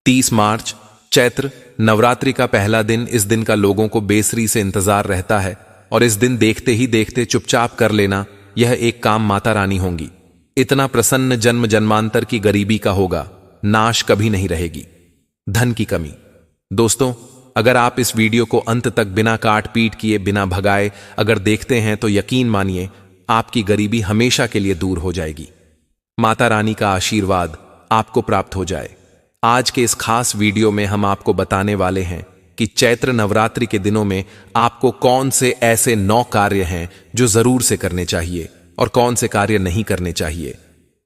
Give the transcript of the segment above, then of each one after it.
30 मार्च चैत्र नवरात्रि का पहला दिन। इस दिन का लोगों को बेसब्री से इंतजार रहता है और इस दिन देखते ही देखते चुपचाप कर लेना यह एक काम माता रानी होंगी। इतना प्रसन्न जन्म जन्मांतर की गरीबी का होगा, नाश कभी नहीं रहेगी। धन की कमी। दोस्तों, अगर आप इस वीडियो को अंत तक बिना काट पीट किए, बिना भगाए अगर देखते हैं तो यकीन मानिए आपकी गरीबी हमेशा के लिए दूर हो जाएगी। माता रानी का आशीर्वाद आपको प्राप्त हो जाए। आज के इस खास वीडियो में हम आपको बताने वाले हैं कि चैत्र नवरात्रि के दिनों में आपको कौन से ऐसे 9 कार्य हैं जो जरूर से करने चाहिए और कौन से कार्य नहीं करने चाहिए।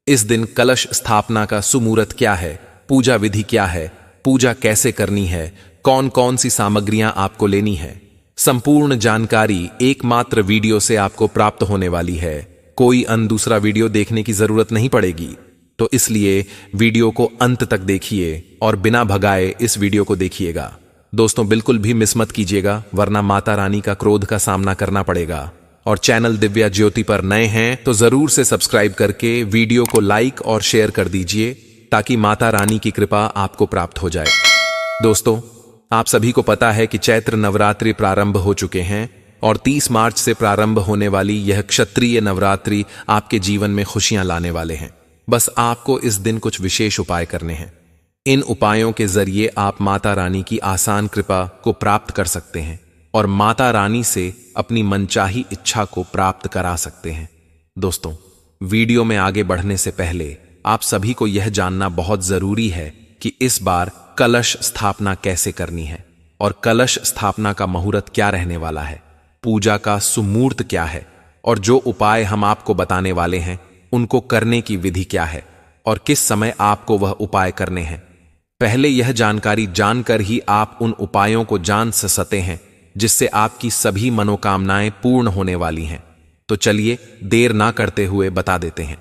इस दिन कलश स्थापना का सुमुहूर्त क्या है, पूजा विधि क्या है, पूजा कैसे करनी है, कौन कौन सी सामग्रियां आपको लेनी है, संपूर्ण जानकारी एकमात्र वीडियो से आपको प्राप्त होने वाली है। कोई अन्य दूसरा वीडियो देखने की जरूरत नहीं पड़ेगी, तो इसलिए वीडियो को अंत तक देखिए और बिना भगाए इस वीडियो को देखिएगा। दोस्तों, बिल्कुल भी मिस मत कीजिएगा, वरना माता रानी का क्रोध का सामना करना पड़ेगा। और चैनल दिव्या ज्योति पर नए हैं तो जरूर से सब्सक्राइब करके वीडियो को लाइक और शेयर कर दीजिए ताकि माता रानी की कृपा आपको प्राप्त हो जाए। दोस्तों, आप सभी को पता है कि चैत्र नवरात्रि प्रारंभ हो चुके हैं और 30 मार्च से प्रारंभ होने वाली यह क्षत्रिय नवरात्रि आपके जीवन में खुशियां लाने वाले हैं। बस आपको इस दिन कुछ विशेष उपाय करने हैं। इन उपायों के जरिए आप माता रानी की आसान कृपा को प्राप्त कर सकते हैं और माता रानी से अपनी मनचाही इच्छा को प्राप्त करा सकते हैं। दोस्तों, वीडियो में आगे बढ़ने से पहले आप सभी को यह जानना बहुत जरूरी है कि इस बार कलश स्थापना कैसे करनी है और कलश स्थापना का मुहूर्त क्या रहने वाला है, पूजा का सुमुहूर्त क्या है और जो उपाय हम आपको बताने वाले हैं उनको करने की विधि क्या है और किस समय आपको वह उपाय करने हैं। पहले यह जानकारी जानकर ही आप उन उपायों को जान सकते हैं जिससे आपकी सभी मनोकामनाएं पूर्ण होने वाली हैं। तो चलिए देर ना करते हुए बता देते हैं।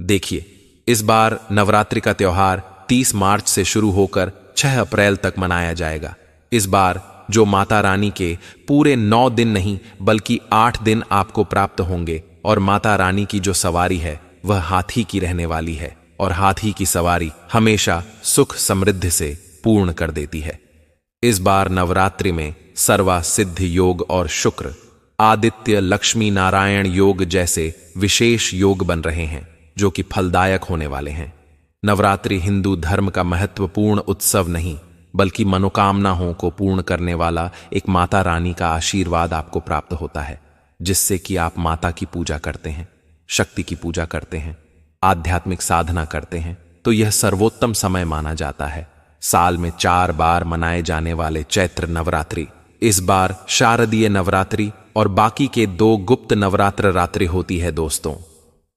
देखिए, इस बार नवरात्रि का त्योहार 30 मार्च से शुरू होकर 6 अप्रैल तक मनाया जाएगा। इस बार जो माता रानी के पूरे 9 दिन नहीं बल्कि 8 दिन आपको प्राप्त होंगे और माता रानी की जो सवारी है वह हाथी की रहने वाली है और हाथी की सवारी हमेशा सुख समृद्धि से पूर्ण कर देती है। इस बार नवरात्रि में सर्वा सिद्ध योग और शुक्र आदित्य लक्ष्मी नारायण योग जैसे विशेष योग बन रहे हैं जो कि फलदायक होने वाले हैं। नवरात्रि हिंदू धर्म का महत्वपूर्ण उत्सव नहीं बल्कि मनोकामनाओं को पूर्ण करने वाला एक माता रानी का आशीर्वाद आपको प्राप्त होता है, जिससे कि आप माता की पूजा करते हैं, शक्ति की पूजा करते हैं, आध्यात्मिक साधना करते हैं। तो यह सर्वोत्तम समय माना जाता है। साल में 4 बार मनाए जाने वाले चैत्र नवरात्रि, इस बार शारदीय नवरात्रि और बाकी के 2 गुप्त नवरात्र रात्रि होती है। दोस्तों,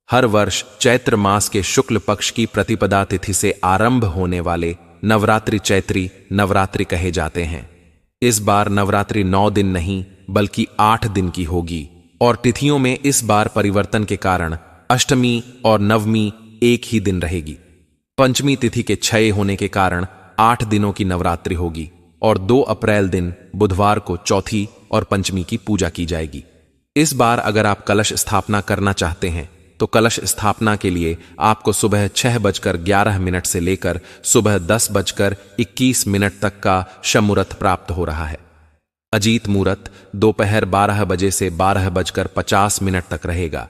हर वर्ष चैत्र मास के शुक्ल पक्ष की प्रतिपदा तिथि से आरंभ होने वाले नवरात्रि चैत्री नवरात्रि कहे जाते हैं। इस बार नवरात्रि 9 दिन नहीं बल्कि 8 दिन की होगी और तिथियों में इस बार परिवर्तन के कारण अष्टमी और नवमी एक ही दिन रहेगी। पंचमी तिथि के क्षय होने के कारण 8 दिनों की नवरात्रि होगी और 2 अप्रैल दिन बुधवार को चौथी और पंचमी की पूजा की जाएगी। इस बार अगर आप कलश स्थापना करना चाहते हैं तो कलश स्थापना के लिए आपको सुबह 6:11 से लेकर सुबह 10:21 तक का शमुहूर्त प्राप्त हो रहा है। अजीत मुहूर्त दोपहर 12 बजे से 12:50 तक रहेगा।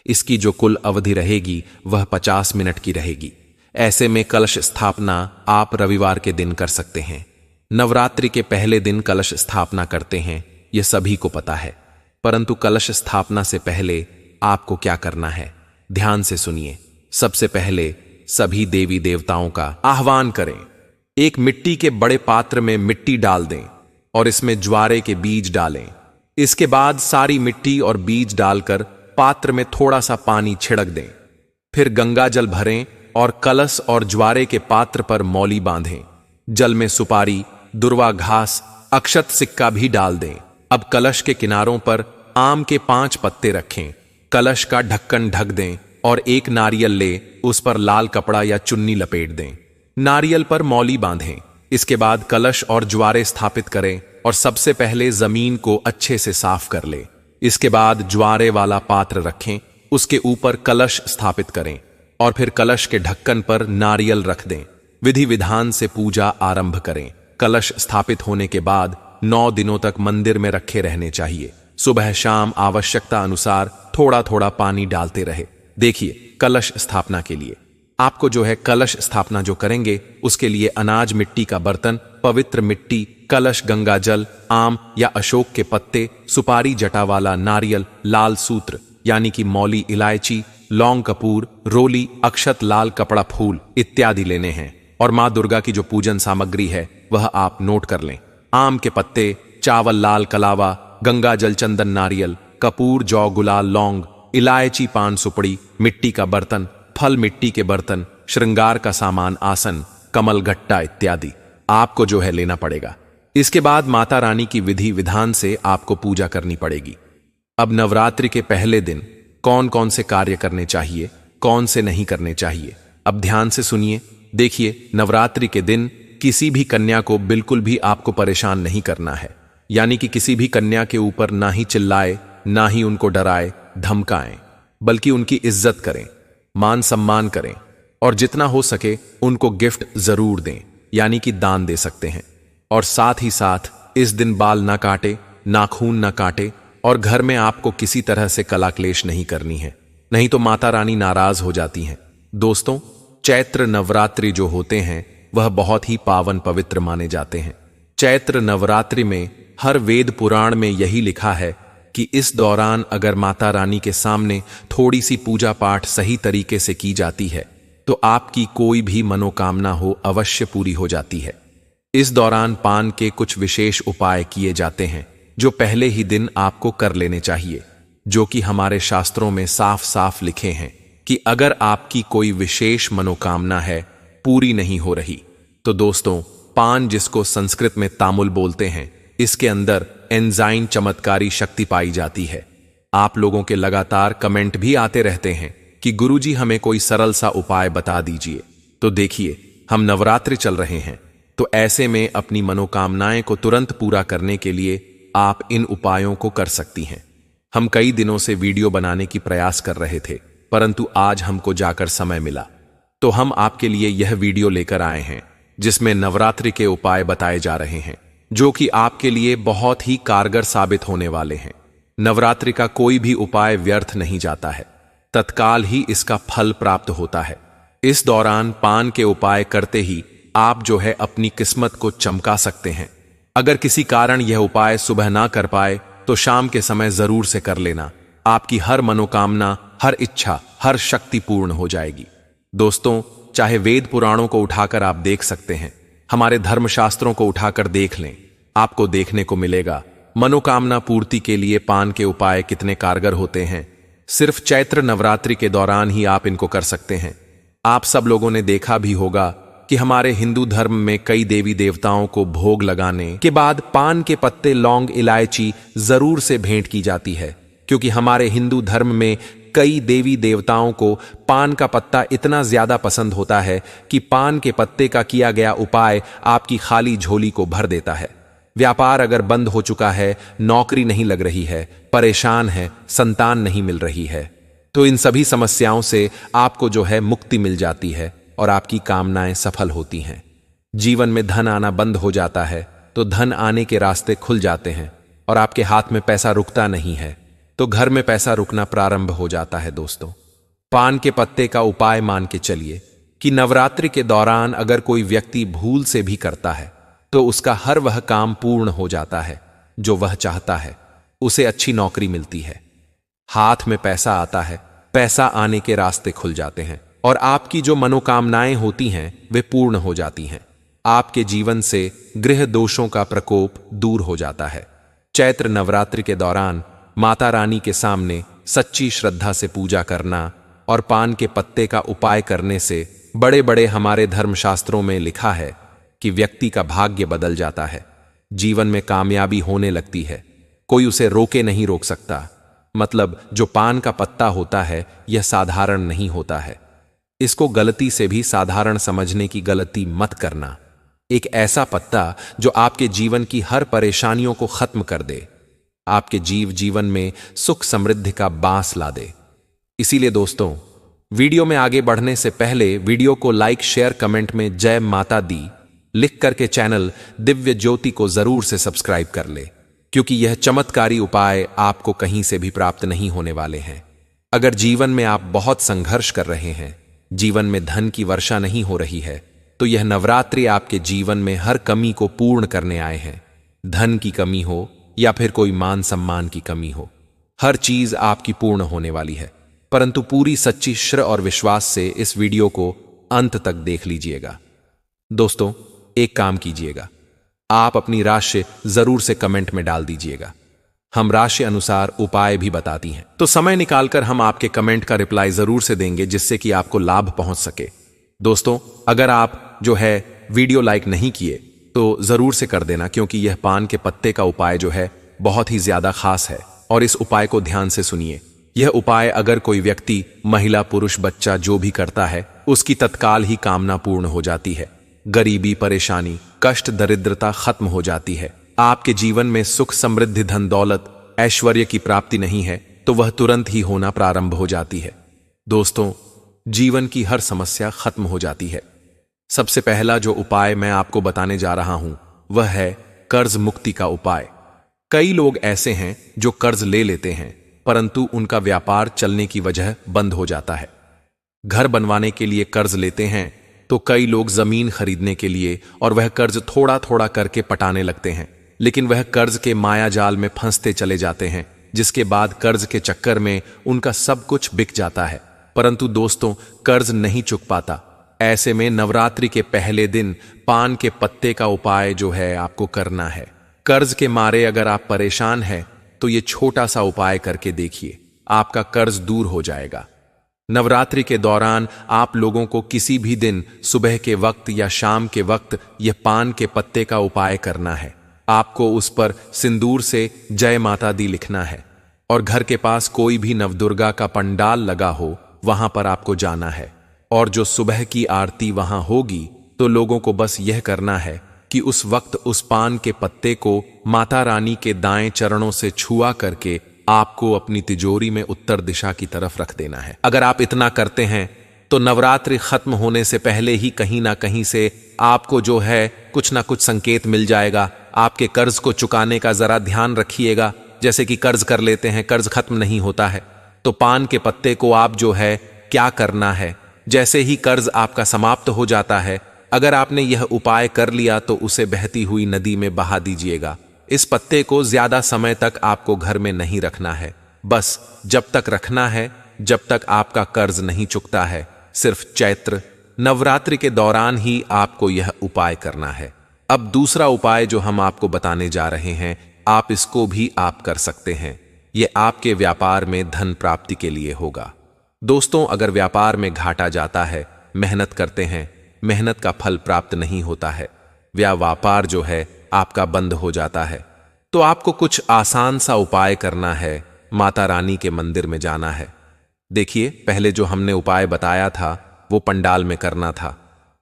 इसकी जो कुल अवधि रहेगी वह 50 मिनट की रहेगी। ऐसे में कलश स्थापना आप रविवार के दिन कर सकते हैं। नवरात्रि के पहले दिन कलश स्थापना करते हैं, यह सभी को पता है, परंतु कलश स्थापना से पहले आपको क्या करना है, ध्यान से सुनिए। सबसे पहले सभी देवी देवताओं का आह्वान करें। एक मिट्टी के बड़े पात्र में मिट्टी डाल दें और इसमें ज्वारे के बीज डालें। इसके बाद सारी मिट्टी और बीज डालकर पात्र में थोड़ा सा पानी छिड़क दें। फिर गंगा जल भरें और कलश और ज्वारे के पात्र पर मौली बांधें। जल में सुपारी, दुर्वा घास, अक्षत सिक्का भी डाल दें। अब कलश के किनारों पर आम के 5 पत्ते रखें। कलश का ढक्कन ढक दें और एक नारियल ले उस पर लाल कपड़ा या चुन्नी लपेट दें। नारियल पर मौली बांधें। इसके बाद कलश और ज्वारे स्थापित करें और सबसे पहले जमीन को अच्छे से साफ कर लें। इसके बाद ज्वारे वाला पात्र रखें, उसके ऊपर कलश स्थापित करें और फिर कलश के ढक्कन पर नारियल रख दें। विधि विधान से पूजा आरंभ करें। कलश स्थापित होने के बाद 9 दिनों तक मंदिर में रखे रहने चाहिए। सुबह शाम आवश्यकता अनुसार थोड़ा थोड़ा पानी डालते रहे। देखिए, कलश स्थापना के लिए आपको जो है कलश स्थापना जो करेंगे उसके लिए अनाज मिट्टी का बर्तन, पवित्र मिट्टी, कलश, गंगा जल, आम या अशोक के पत्ते, सुपारी, जटा वाला नारियल, लाल सूत्र यानी कि मौली, इलायची, लौंग, कपूर, रोली, अक्षत, लाल कपड़ा, फूल इत्यादि लेने हैं। और मां दुर्गा की जो पूजन सामग्री है वह आप नोट कर लें। आम के पत्ते, चावल, लाल कलावा, गंगा जल, चंदन, नारियल, कपूर, जौ, गुलाल, लौंग, इलायची, पान सुपड़ी, मिट्टी का बर्तन, फल मिट्टी के बर्तन, श्रृंगार का सामान, आसन, कमल गट्टा इत्यादि आपको जो है लेना पड़ेगा। इसके बाद माता रानी की विधि विधान से आपको पूजा करनी पड़ेगी। अब नवरात्रि के पहले दिन कौन कौन से कार्य करने चाहिए, कौन से नहीं करने चाहिए, अब ध्यान से सुनिए। देखिए, नवरात्रि के दिन किसी भी कन्या को बिल्कुल भी आपको परेशान नहीं करना है। यानी कि किसी भी कन्या के ऊपर ना ही चिल्लाए, ना ही उनको डराए धमकाएं, बल्कि उनकी इज्जत करें, मान सम्मान करें और जितना हो सके उनको गिफ्ट जरूर दें, यानी कि दान दे सकते हैं। और साथ ही साथ इस दिन बाल ना काटे, नाखून ना काटे और घर में आपको किसी तरह से कला क्लेश नहीं करनी है, नहीं तो माता रानी नाराज हो जाती हैं। दोस्तों, चैत्र नवरात्रि जो होते हैं वह बहुत ही पावन पवित्र माने जाते हैं। चैत्र नवरात्रि में हर वेद पुराण में यही लिखा है कि इस दौरान अगर माता रानी के सामने थोड़ी सी पूजा पाठ सही तरीके से की जाती है तो आपकी कोई भी मनोकामना हो अवश्य पूरी हो जाती है। इस दौरान पान के कुछ विशेष उपाय किए जाते हैं जो पहले ही दिन आपको कर लेने चाहिए, जो कि हमारे शास्त्रों में साफ साफ लिखे हैं कि अगर आपकी कोई विशेष मनोकामना है पूरी नहीं हो रही तो दोस्तों, पान जिसको संस्कृत में तामुल बोलते हैं, इसके अंदर एंजाइम चमत्कारी शक्ति पाई जाती है। आप लोगों के लगातार कमेंट भी आते रहते हैं कि गुरुजी हमें कोई सरल सा उपाय बता दीजिए। तो देखिए, हम नवरात्रि चल रहे हैं तो ऐसे में अपनी मनोकामनाएं को तुरंत पूरा करने के लिए आप इन उपायों को कर सकती हैं। हम कई दिनों से वीडियो बनाने की प्रयास कर रहे थे, परंतु आज हमको जाकर समय मिला तो हम आपके लिए यह वीडियो लेकर आए हैं जिसमें नवरात्रि के उपाय बताए जा रहे हैं जो कि आपके लिए बहुत ही कारगर साबित होने वाले हैं। नवरात्रि का कोई भी उपाय व्यर्थ नहीं जाता है, तत्काल ही इसका फल प्राप्त होता है। इस दौरान पान के उपाय करते ही आप जो है अपनी किस्मत को चमका सकते हैं। अगर किसी कारण यह उपाय सुबह ना कर पाए तो शाम के समय जरूर से कर लेना। आपकी हर मनोकामना, हर इच्छा, हर शक्ति पूर्ण हो जाएगी। दोस्तों, चाहे वेद पुराणों को उठाकर आप देख सकते हैं, हमारे धर्मशास्त्रों को उठाकर देख लें, आपको देखने को मिलेगा मनोकामना पूर्ति के लिए पान के उपाय कितने कारगर होते हैं। सिर्फ चैत्र नवरात्रि के दौरान ही आप इनको कर सकते हैं। आप सब लोगों ने देखा भी होगा कि हमारे हिंदू धर्म में कई देवी देवताओं को भोग लगाने के बाद पान के पत्ते, लौंग, इलायची जरूर से भेंट की जाती है, क्योंकि हमारे हिंदू धर्म में कई देवी देवताओं को पान का पत्ता इतना ज्यादा पसंद होता है कि पान के पत्ते का किया गया उपाय आपकी खाली झोली को भर देता है। व्यापार अगर बंद हो चुका है, नौकरी नहीं लग रही है, परेशान है, संतान नहीं मिल रही है, तो इन सभी समस्याओं से आपको जो है मुक्ति मिल जाती है और आपकी कामनाएं सफल होती हैं। जीवन में धन आना बंद हो जाता है तो धन आने के रास्ते खुल जाते हैं और आपके हाथ में पैसा रुकता नहीं है तो घर में पैसा रुकना प्रारंभ हो जाता है। दोस्तों, पान के पत्ते का उपाय मान के चलिए कि नवरात्रि के दौरान अगर कोई व्यक्ति भूल से भी करता है तो उसका हर वह काम पूर्ण हो जाता है जो वह चाहता है। उसे अच्छी नौकरी मिलती है, हाथ में पैसा आता है, पैसा आने के रास्ते खुल जाते हैं और आपकी जो मनोकामनाएं होती हैं वे पूर्ण हो जाती हैं। आपके जीवन से गृह दोषों का प्रकोप दूर हो जाता है। चैत्र नवरात्रि के दौरान माता रानी के सामने सच्ची श्रद्धा से पूजा करना और पान के पत्ते का उपाय करने से बड़े बड़े हमारे धर्मशास्त्रों में लिखा है कि व्यक्ति का भाग्य बदल जाता है, जीवन में कामयाबी होने लगती है, कोई उसे रोके नहीं रोक सकता। मतलब जो पान का पत्ता होता है यह साधारण नहीं होता है, इसको गलती से भी साधारण समझने की गलती मत करना। एक ऐसा पत्ता जो आपके जीवन की हर परेशानियों को खत्म कर दे, आपके जीवन में सुख समृद्धि का बांस ला दे। इसीलिए दोस्तों, वीडियो में आगे बढ़ने से पहले वीडियो को लाइक, शेयर, कमेंट में जय माता दी लिख करके चैनल दिव्य ज्योति को जरूर से सब्सक्राइब कर ले, क्योंकि यह चमत्कारी उपाय आपको कहीं से भी प्राप्त नहीं होने वाले हैं। अगर जीवन में आप बहुत संघर्ष कर रहे हैं, जीवन में धन की वर्षा नहीं हो रही है, तो यह नवरात्रि आपके जीवन में हर कमी को पूर्ण करने आए हैं। धन की कमी हो या फिर कोई मान सम्मान की कमी हो, हर चीज आपकी पूर्ण होने वाली है। परंतु पूरी सच्ची श्रद्धा और विश्वास से इस वीडियो को अंत तक देख लीजिएगा। दोस्तों, एक काम कीजिएगा, आप अपनी राशि जरूर से कमेंट में डाल दीजिएगा। हम राशि अनुसार उपाय भी बताती हैं, तो समय निकालकर हम आपके कमेंट का रिप्लाई जरूर से देंगे, जिससे कि आपको लाभ पहुंच सके। दोस्तों, अगर आप जो है वीडियो लाइक नहीं किए तो जरूर से कर देना, क्योंकि यह पान के पत्ते का उपाय जो है बहुत ही ज्यादा खास है। और इस उपाय को ध्यान से सुनिए। यह उपाय अगर कोई व्यक्ति, महिला, पुरुष, बच्चा जो भी करता है, उसकी तत्काल ही कामना पूर्ण हो जाती है। गरीबी, परेशानी, कष्ट, दरिद्रता खत्म हो जाती है। आपके जीवन में सुख, समृद्धि, धन दौलत, ऐश्वर्य की प्राप्ति नहीं है तो वह तुरंत ही होना प्रारंभ हो जाती है। दोस्तों, जीवन की हर समस्या खत्म हो जाती है। सबसे पहला जो उपाय मैं आपको बताने जा रहा हूं वह है कर्ज मुक्ति का उपाय। कई लोग ऐसे हैं जो कर्ज ले लेते हैं, परंतु उनका व्यापार चलने की वजह बंद हो जाता है। घर बनवाने के लिए कर्ज लेते हैं तो कई लोग जमीन खरीदने के लिए, और वह कर्ज थोड़ा थोड़ा करके पटाने लगते हैं, लेकिन वह कर्ज के माया जाल में फंसते चले जाते हैं, जिसके बाद कर्ज के चक्कर में उनका सब कुछ बिक जाता है। परंतु दोस्तों, कर्ज नहीं चुक पाता। ऐसे में नवरात्रि के पहले दिन पान के पत्ते का उपाय जो है आपको करना है। कर्ज के मारे अगर आप परेशान हैं तो ये छोटा सा उपाय करके देखिए, आपका कर्ज दूर हो जाएगा। नवरात्रि के दौरान आप लोगों को किसी भी दिन सुबह के वक्त या शाम के वक्त यह पान के पत्ते का उपाय करना है। आपको उस पर सिंदूर से जय माता दी लिखना है, और घर के पास कोई भी नवदुर्गा का पंडाल लगा हो वहां पर आपको जाना है। और जो सुबह की आरती वहां होगी तो लोगों को बस यह करना है कि उस वक्त उस पान के पत्ते को माता रानी के दाएं चरणों से छुआ करके आपको अपनी तिजोरी में उत्तर दिशा की तरफ रख देना है। अगर आप इतना करते हैं तो नवरात्रि खत्म होने से पहले ही कहीं ना कहीं से आपको जो है कुछ ना कुछ संकेत मिल जाएगा। आपके कर्ज को चुकाने का जरा ध्यान रखिएगा। जैसे कि कर्ज कर लेते हैं, कर्ज खत्म नहीं होता है, तो पान के पत्ते को आप जो है क्या करना है, जैसे ही कर्ज आपका समाप्त हो जाता है, अगर आपने यह उपाय कर लिया तो उसे बहती हुई नदी में बहा दीजिएगा। इस पत्ते को ज्यादा समय तक आपको घर में नहीं रखना है, बस जब तक रखना है जब तक आपका कर्ज नहीं चुकता है। सिर्फ चैत्र नवरात्रि के दौरान ही आपको यह उपाय करना है। अब दूसरा उपाय जो हम आपको बताने जा रहे हैं, आप इसको भी आप कर सकते हैं। यह आपके व्यापार में धन प्राप्ति के लिए होगा। दोस्तों, अगर व्यापार में घाटा जाता है, मेहनत करते हैं, मेहनत का फल प्राप्त नहीं होता है, व्यापार जो है आपका बंद हो जाता है, तो आपको कुछ आसान सा उपाय करना है। माता रानी के मंदिर में जाना है। देखिए, पहले जो हमने उपाय बताया था वो पंडाल में करना था,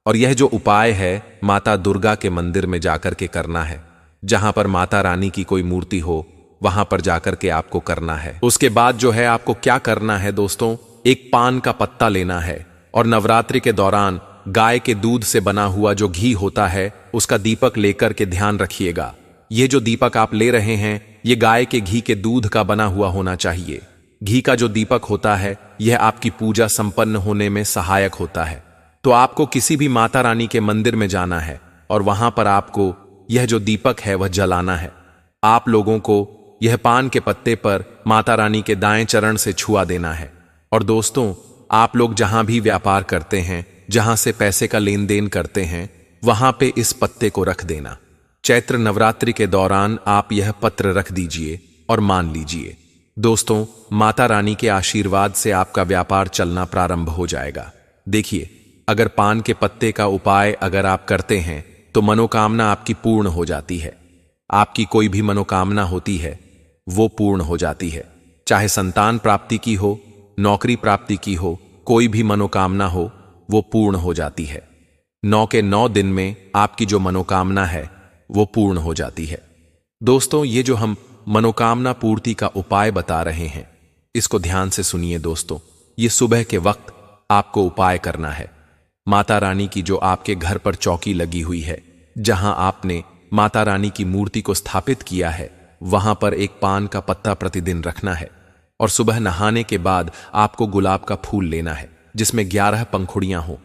और यह जो उपाय है माता दुर्गा के मंदिर में जाकर के करना है। जहां पर माता रानी की कोई मूर्ति हो वहां पर जाकर के आपको करना है। उसके बाद जो है आपको क्या करना है दोस्तों, एक पान का पत्ता लेना है, और नवरात्रि के दौरान गाय के दूध से बना हुआ जो घी होता है उसका दीपक लेकर के ध्यान रखिएगा। ये जो दीपक आप ले रहे हैं ये गाय के घी के दूध का बना हुआ होना चाहिए। घी का जो दीपक होता है यह आपकी पूजा संपन्न होने में सहायक होता है। तो आपको किसी भी माता रानी के मंदिर में जाना है और वहां पर आपको यह जो दीपक है वह जलाना है। आप लोगों को यह पान के पत्ते पर माता रानी के दाएं चरण से छुआ देना है। और दोस्तों, आप लोग जहां भी व्यापार करते हैं, जहां से पैसे का लेन देन करते हैं, वहां पे इस पत्ते को रख देना। चैत्र नवरात्रि के दौरान आप यह पत्र रख दीजिए और मान लीजिए। दोस्तों, माता रानी के आशीर्वाद से आपका व्यापार चलना प्रारंभ हो जाएगा। देखिए, अगर पान के पत्ते का उपाय अगर आप करते हैं तो मनोकामना आपकी पूर्ण हो जाती है। आपकी कोई भी मनोकामना होती है वो पूर्ण हो जाती है। चाहे संतान प्राप्ति की हो, नौकरी प्राप्ति की हो, कोई भी मनोकामना हो वो पूर्ण हो जाती है। 9 के 9 दिन में आपकी जो मनोकामना है वो पूर्ण हो जाती है। दोस्तों, ये जो हम मनोकामना पूर्ति का उपाय बता रहे हैं इसको ध्यान से सुनिए दोस्तों। ये सुबह के वक्त आपको उपाय करना है। माता रानी की जो आपके घर पर चौकी लगी हुई है, जहां आपने माता रानी की मूर्ति को स्थापित किया है, वहां पर एक पान का पत्ता प्रतिदिन रखना है और सुबह नहाने के बाद आपको गुलाब का फूल लेना है जिसमें 11 पंखुड़ियां हो।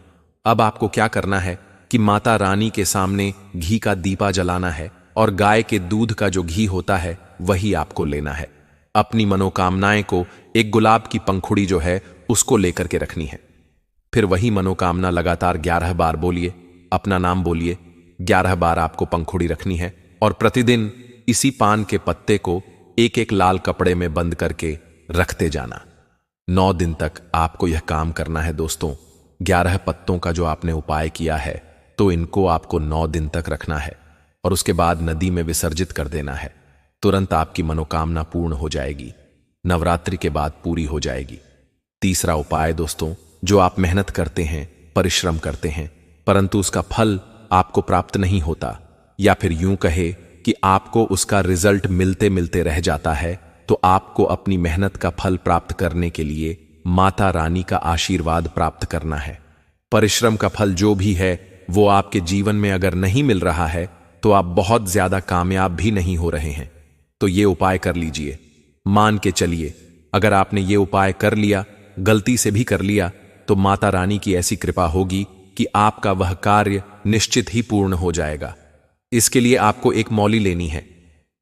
अब आपको क्या करना है कि माता रानी के सामने घी का दीपा जलाना है और गाय के दूध का जो घी होता है वही आपको लेना है। अपनी मनोकामनाएं को एक गुलाब की पंखुड़ी जो है उसको लेकर के रखनी है। फिर वही मनोकामना लगातार 11 बार बोलिए, अपना नाम बोलिए। 11 बार आपको पंखुड़ी रखनी है और प्रतिदिन इसी पान के पत्ते को एक एक लाल कपड़े में बंद करके रखते जाना। 9 दिन तक आपको यह काम करना है दोस्तों। 11 पत्तों का जो आपने उपाय किया है तो इनको आपको 9 दिन तक रखना है और उसके बाद नदी में विसर्जित कर देना है। तुरंत आपकी मनोकामना पूर्ण हो जाएगी, नवरात्रि के बाद पूरी हो जाएगी। तीसरा उपाय दोस्तों, जो आप मेहनत करते हैं, परिश्रम करते हैं, परंतु उसका फल आपको प्राप्त नहीं होता, या फिर यूं कहे कि आपको उसका रिजल्ट मिलते मिलते रह जाता है, तो आपको अपनी मेहनत का फल प्राप्त करने के लिए माता रानी का आशीर्वाद प्राप्त करना है। परिश्रम का फल जो भी है वो आपके जीवन में अगर नहीं मिल रहा है तो आप बहुत ज्यादा कामयाब भी नहीं हो रहे हैं। तो ये उपाय कर लीजिए। मान के चलिए अगर आपने ये उपाय कर लिया, गलती से भी कर लिया, तो माता रानी की ऐसी कृपा होगी कि आपका वह कार्य निश्चित ही पूर्ण हो जाएगा। इसके लिए आपको एक मौली लेनी है।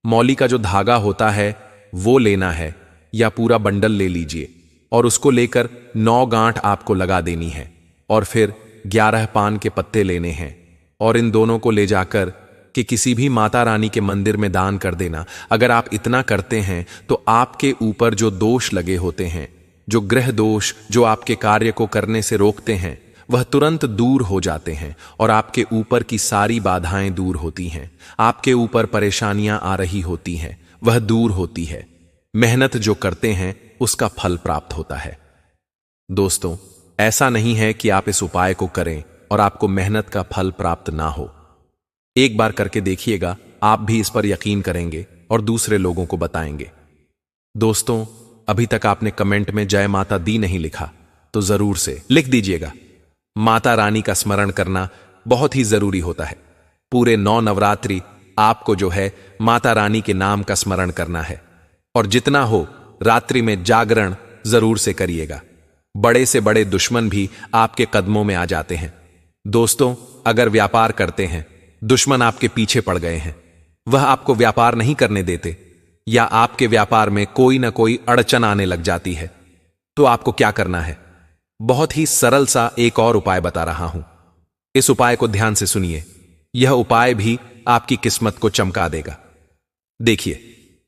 मौली का जो धागा होता है वो लेना है, या पूरा बंडल ले लीजिए और उसको लेकर 9 गांठ आपको लगा देनी है और फिर 11 पान के पत्ते लेने हैं और इन दोनों को ले जाकर कि किसी भी माता रानी के मंदिर में दान कर देना। अगर आप इतना करते हैं तो आपके ऊपर जो दोष लगे होते हैं, जो ग्रह दोष जो आपके कार्य को करने से रोकते हैं, वह तुरंत दूर हो जाते हैं और आपके ऊपर की सारी बाधाएं दूर होती हैं। आपके ऊपर परेशानियां आ रही होती हैं, वह दूर होती है। मेहनत जो करते हैं उसका फल प्राप्त होता है। दोस्तों, ऐसा नहीं है कि आप इस उपाय को करें और आपको मेहनत का फल प्राप्त ना हो। एक बार करके देखिएगा, आप भी इस पर यकीन करेंगे और दूसरे लोगों को बताएंगे। दोस्तों, अभी तक आपने कमेंट में जय माता दी नहीं लिखा तो जरूर से लिख दीजिएगा। माता रानी का स्मरण करना बहुत ही जरूरी होता है। पूरे 9 नवरात्रि आपको जो है माता रानी के नाम का स्मरण करना है और जितना हो रात्रि में जागरण जरूर से करिएगा। बड़े से बड़े दुश्मन भी आपके कदमों में आ जाते हैं। दोस्तों, अगर व्यापार करते हैं, दुश्मन आपके पीछे पड़ गए हैं, वह आपको व्यापार नहीं करने देते, या आपके व्यापार में कोई ना कोई अड़चन आने लग जाती है, तो आपको क्या करना है? बहुत ही सरल सा एक और उपाय बता रहा हूं। इस उपाय को ध्यान से सुनिए। यह उपाय भी आपकी किस्मत को चमका देगा। देखिए,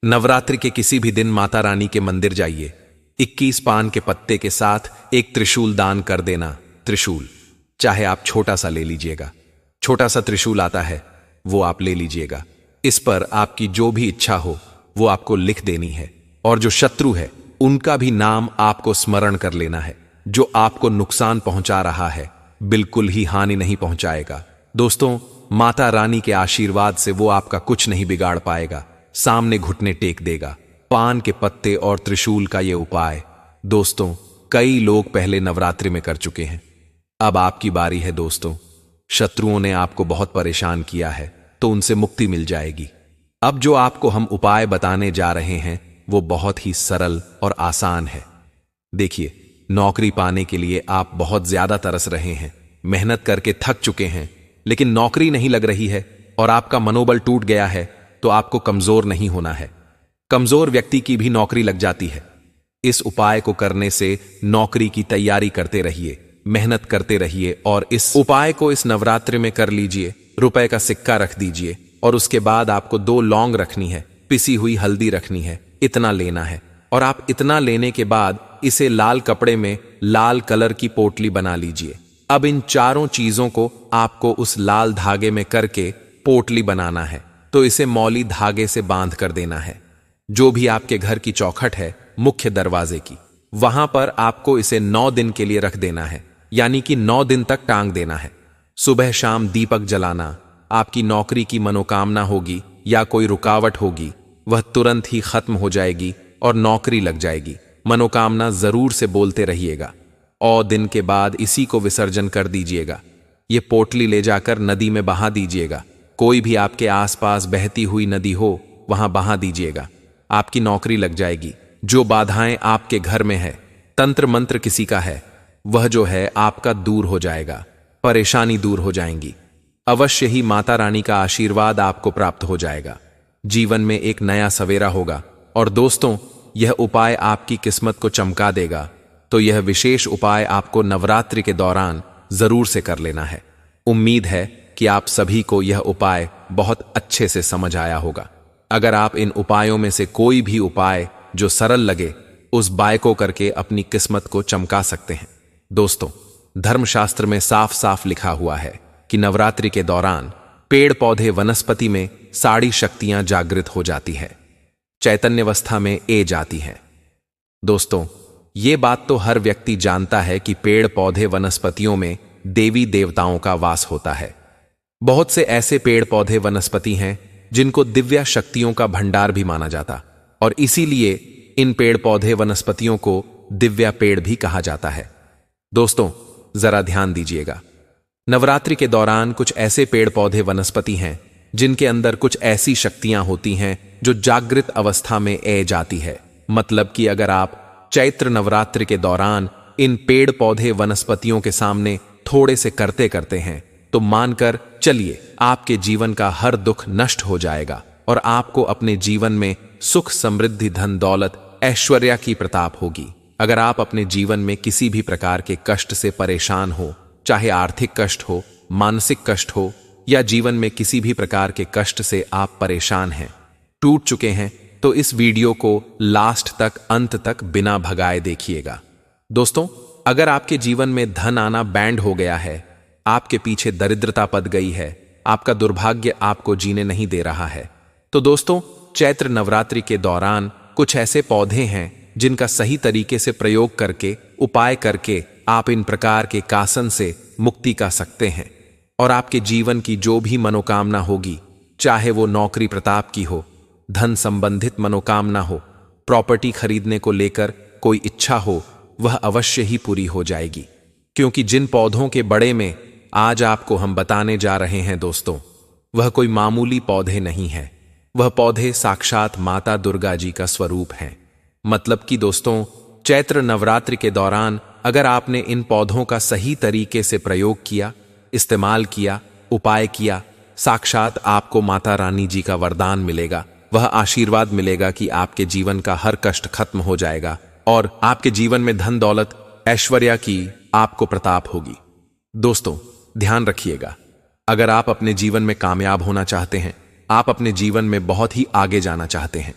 नवरात्रि के किसी भी दिन माता रानी के मंदिर जाइए। 21 पान के पत्ते के साथ एक त्रिशूल दान कर देना। त्रिशूल चाहे आप छोटा सा ले लीजिएगा, छोटा सा त्रिशूल आता है वो आप ले लीजिएगा। इस पर आपकी जो भी इच्छा हो वो आपको लिख देनी है और जो शत्रु है उनका भी नाम आपको स्मरण कर लेना है। जो आपको नुकसान पहुंचा रहा है बिल्कुल ही हानि नहीं पहुंचाएगा। दोस्तों, माता रानी के आशीर्वाद से वो आपका कुछ नहीं बिगाड़ पाएगा, सामने घुटने टेक देगा। पान के पत्ते और त्रिशूल का ये उपाय दोस्तों कई लोग पहले नवरात्रि में कर चुके हैं। अब आपकी बारी है दोस्तों। शत्रुओं ने आपको बहुत परेशान किया है तो उनसे मुक्ति मिल जाएगी। अब जो आपको हम उपाय बताने जा रहे हैं वो बहुत ही सरल और आसान है। देखिए, नौकरी पाने के लिए आप बहुत ज्यादा तरस रहे हैं, मेहनत करके थक चुके हैं, लेकिन नौकरी नहीं लग रही है और आपका मनोबल टूट गया है, तो आपको कमजोर नहीं होना है। कमजोर व्यक्ति की भी नौकरी लग जाती है। इस उपाय को करने से नौकरी की तैयारी करते रहिए, मेहनत करते रहिए और इस उपाय को इस नवरात्रि में कर लीजिए। रुपए का सिक्का रख दीजिए और उसके बाद आपको 2 लौंग रखनी है, पिसी हुई हल्दी रखनी है, इतना लेना है। और आप इतना लेने के बाद इसे लाल कपड़े में लाल कलर की पोटली बना लीजिए। अब इन चारों चीजों को आपको उस लाल धागे में करके पोटली बनाना है, तो इसे मौली धागे से बांध कर देना है। जो भी आपके घर की चौखट है मुख्य दरवाजे की, वहां पर आपको इसे 9 दिन के लिए रख देना है, यानी कि 9 दिन तक टांग देना है। सुबह शाम दीपक जलाना। आपकी नौकरी की मनोकामना होगी या कोई रुकावट होगी वह तुरंत ही खत्म हो जाएगी और नौकरी लग जाएगी। मनोकामना जरूर से बोलते रहिएगा दिन के बाद इसी को विसर्जन कर दीजिएगा। ये पोटली ले जाकर नदी में बहा दीजिएगा। कोई भी आपके आसपास बहती हुई नदी हो वहां बहा दीजिएगा। आपकी नौकरी लग जाएगी। जो बाधाएं आपके घर में है, तंत्र मंत्र किसी का है, वह जो है आपका दूर हो जाएगा। परेशानी दूर हो जाएंगी। अवश्य ही माता रानी का आशीर्वाद आपको प्राप्त हो जाएगा। जीवन में एक नया सवेरा होगा। और दोस्तों, यह उपाय आपकी किस्मत को चमका देगा। तो यह विशेष उपाय आपको नवरात्रि के दौरान जरूर से कर लेना है। उम्मीद है कि आप सभी को यह उपाय बहुत अच्छे से समझ आया होगा। अगर आप इन उपायों में से कोई भी उपाय जो सरल लगे उस बाय को करके अपनी किस्मत को चमका सकते हैं। दोस्तों, धर्मशास्त्र में साफ साफ लिखा हुआ है कि नवरात्रि के दौरान पेड़ पौधे वनस्पति में सारी शक्तियां जागृत हो जाती है, चैतन्यवस्था में ए जाती है। दोस्तों, ये बात तो हर व्यक्ति जानता है कि पेड़ पौधे वनस्पतियों में देवी देवताओं का वास होता है। बहुत से ऐसे पेड़ पौधे वनस्पति हैं जिनको दिव्य शक्तियों का भंडार भी माना जाता, और इसीलिए इन पेड़ पौधे वनस्पतियों को दिव्य पेड़ भी कहा जाता है। दोस्तों, जरा ध्यान दीजिएगा। नवरात्रि के दौरान कुछ ऐसे पेड़ पौधे वनस्पति हैं जिनके अंदर कुछ ऐसी शक्तियां होती हैं जो जागृत अवस्था में ए जाती है। मतलब कि अगर आप चैत्र नवरात्रि के दौरान इन पेड़ पौधे वनस्पतियों के सामने थोड़े से करते करते हैं तो मानकर चलिए आपके जीवन का हर दुख नष्ट हो जाएगा और आपको अपने जीवन में सुख, समृद्धि, धन दौलत, ऐश्वर्य की प्रताप होगी। अगर आप अपने जीवन में किसी भी प्रकार के कष्ट से परेशान हो, चाहे आर्थिक कष्ट हो, मानसिक कष्ट हो, या जीवन में किसी भी प्रकार के कष्ट से आप परेशान हैं, टूट चुके हैं, तो इस वीडियो को लास्ट तक, अंत तक बिना भगाए देखिएगा। दोस्तों, अगर आपके जीवन में धन आना बैंड हो गया है, आपके पीछे दरिद्रता पद गई है, आपका दुर्भाग्य आपको जीने नहीं दे रहा है, तो दोस्तों, चैत्र नवरात्रि के दौरान कुछ ऐसे पौधे हैं जिनका सही तरीके से प्रयोग करके, उपाय करके आप इन प्रकार के कासन से मुक्ति का सकते हैं और आपके जीवन की जो भी मनोकामना होगी, चाहे वो नौकरी प्रताप की हो, धन संबंधित मनोकामना हो, प्रॉपर्टी खरीदने को लेकर कोई इच्छा हो, वह अवश्य ही पूरी हो जाएगी। क्योंकि जिन पौधों के बड़े में आज आपको हम बताने जा रहे हैं दोस्तों, वह कोई मामूली पौधे नहीं है। वह पौधे साक्षात माता दुर्गा जी का स्वरूप हैं। मतलब कि दोस्तों, चैत्र नवरात्रि के दौरान अगर आपने इन पौधों का सही तरीके से प्रयोग किया, इस्तेमाल किया, उपाय किया, साक्षात आपको माता रानी जी का वरदान मिलेगा। वह आशीर्वाद मिलेगा कि आपके जीवन का हर कष्ट खत्म हो जाएगा और आपके जीवन में धन दौलत, ऐश्वर्य की आपको प्रताप होगी। दोस्तों, ध्यान रखिएगा, अगर आप अपने जीवन में कामयाब होना चाहते हैं, आप अपने जीवन में बहुत ही आगे जाना चाहते हैं,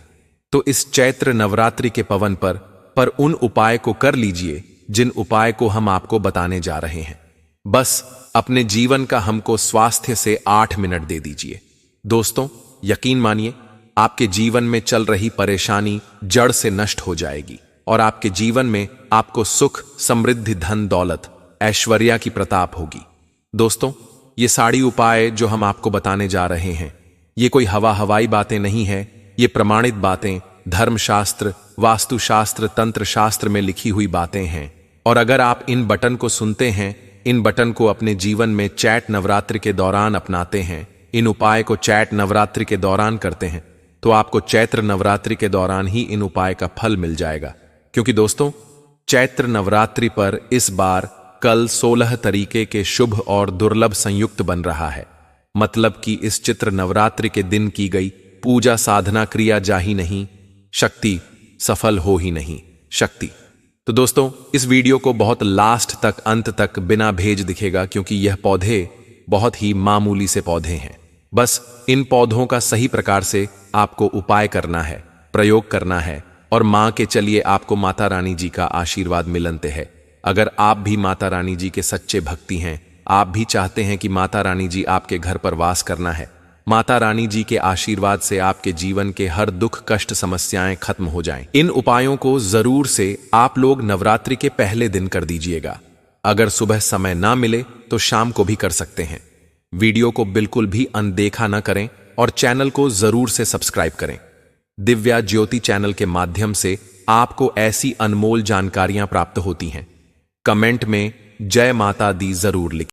तो इस चैत्र नवरात्रि के पवन पर उन उपाय को कर लीजिए जिन उपाय को हम आपको बताने जा रहे हैं। बस अपने जीवन का हमको स्वास्थ्य से 8 मिनट दे दीजिए। दोस्तों, यकीन मानिए, आपके जीवन में चल रही परेशानी जड़ से नष्ट हो जाएगी और आपके जीवन में आपको सुख, समृद्धि, धन दौलत, ऐश्वर्य की प्रताप होगी। दोस्तों, ये सारी उपाय जो हम आपको बताने जा रहे हैं, ये कोई हवाई बातें नहीं है। ये प्रमाणित बातें, धर्मशास्त्र, वास्तुशास्त्र, तंत्र शास्त्र में लिखी हुई बातें हैं। और अगर आप इन बटन को सुनते हैं, इन बटन को अपने जीवन में चैत्र नवरात्रि के दौरान अपनाते हैं, इन उपाय को चैत्र नवरात्रि के दौरान करते हैं, तो आपको चैत्र नवरात्रि के दौरान ही इन उपाय का फल मिल जाएगा। क्योंकि दोस्तों, चैत्र नवरात्रि पर इस बार कल 16 तरीके के शुभ और दुर्लभ संयुक्त बन रहा है। मतलब कि इस चित्र नवरात्रि के दिन की गई पूजा साधना क्रिया जा ही नहीं, शक्ति सफल हो ही नहीं, शक्ति। तो दोस्तों, इस वीडियो को बहुत लास्ट तक, अंत तक बिना भेज दिखेगा, क्योंकि यह पौधे बहुत ही मामूली से पौधे हैं। बस इन पौधों का सही प्रकार से आपको उपाय करना है, प्रयोग करना है, और मां के चलिए आपको माता रानी जी का आशीर्वाद मिलते हैं। अगर आप भी माता रानी जी के सच्चे भक्ति हैं, आप भी चाहते हैं कि माता रानी जी आपके घर पर वास करना है, माता रानी जी के आशीर्वाद से आपके जीवन के हर दुख, कष्ट, समस्याएं खत्म हो जाएं, इन उपायों को जरूर से आप लोग नवरात्रि के पहले दिन कर दीजिएगा। अगर सुबह समय ना मिले तो शाम को भी कर सकते हैं। वीडियो को बिल्कुल भी अनदेखा न करें और चैनल को जरूर से सब्सक्राइब करें। दिव्या ज्योति चैनल के माध्यम से आपको ऐसी अनमोल जानकारियां प्राप्त होती हैं। कमेंट में जय माता दी जरूर लिखें।